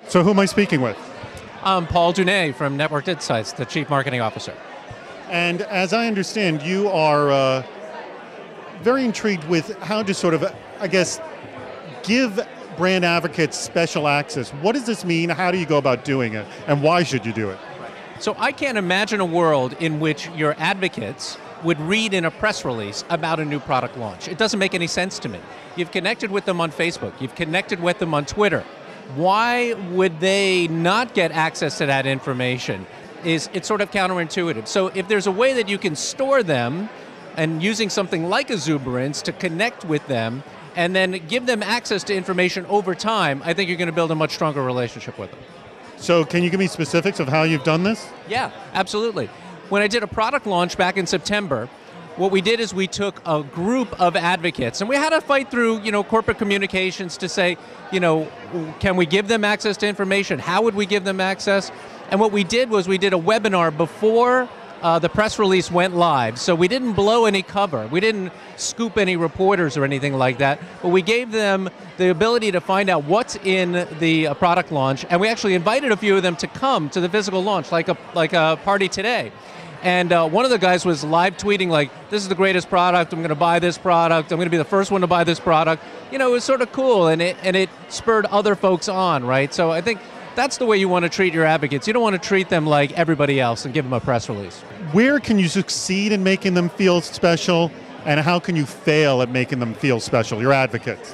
So who am I speaking with? I'm Paul Dunay from Networked Insights, the Chief Marketing Officer. And as I understand, you are very intrigued with how to sort of, I guess, give brand advocates special access. What does this mean? How do you go about doing it? And why should you do it? So I can't imagine a world in which your advocates would read in a press release about a new product launch. It doesn't make any sense to me. You've connected with them on Facebook. You've connected with them on Twitter. Why would they not get access to that information? It's sort of counterintuitive. So if there's a way that you can store them and using something like Exuberance to connect with them and then give them access to information over time, I think you're going to build a much stronger relationship with them. So can you give me specifics of how you've done this? Yeah, absolutely. When I did a product launch back in September, what we did is we took a group of advocates and we had to fight through, corporate communications to say, can we give them access to information? How would we give them access? And what we did was we did a webinar before the press release went live. So we didn't blow any cover. We didn't scoop any reporters or anything like that. But we gave them the ability to find out what's in the product launch. And we actually invited a few of them to come to the physical launch, like a party today. And one of the guys was live tweeting like, this is the greatest product, I'm going to buy this product, I'm going to be the first one to buy this product. It was sort of cool, and it spurred other folks on, right? So I think that's the way you want to treat your advocates. You don't want to treat them like everybody else and give them a press release. Where can you succeed in making them feel special, and how can you fail at making them feel special, your advocates?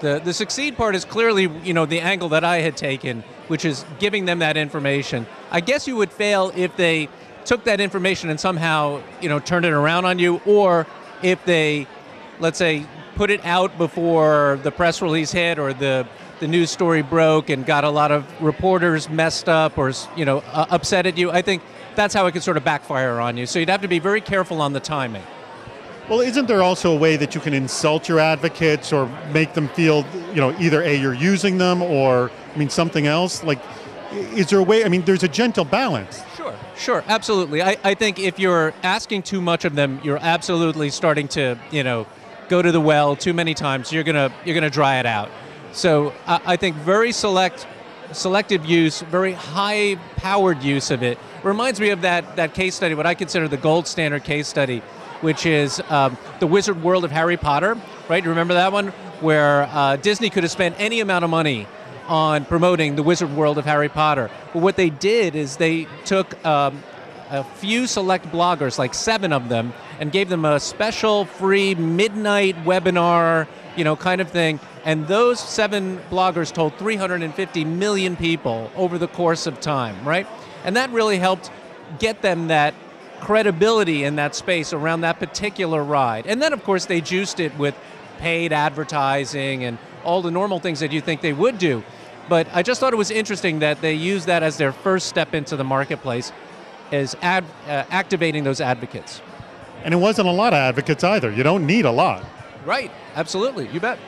The succeed part is clearly, the angle that I had taken, which is giving them that information. I guess you would fail if they took that information and somehow, turned it around on you, or if they, let's say, put it out before the press release hit or the news story broke and got a lot of reporters messed up or, upset at you. I think that's how it could sort of backfire on you. So you'd have to be very careful on the timing. Well, isn't there also a way that you can insult your advocates or make them feel, either A, you're using them, or, something else? Like, is there a way, there's a gentle balance. Sure, absolutely. I think if you're asking too much of them, you're absolutely starting to, go to the well too many times. You're gonna dry it out. So I think very selective use, very high-powered use of it reminds me of that case study, what I consider the gold standard case study, which is the Wizard World of Harry Potter, right? You remember that one? Where Disney could have spent any amount of money on promoting the Wizard World of Harry Potter. But what they did is they took a few select bloggers, like 7 of them, and gave them a special free midnight webinar, kind of thing. And those 7 bloggers told 350 million people over the course of time, right? And that really helped get them that credibility in that space around that particular ride. And then, of course, they juiced it with paid advertising and all the normal things that you think they would do. But I just thought it was interesting that they used that as their first step into the marketplace, as activating those advocates. And it wasn't a lot of advocates either. You don't need a lot. Right, absolutely, you bet.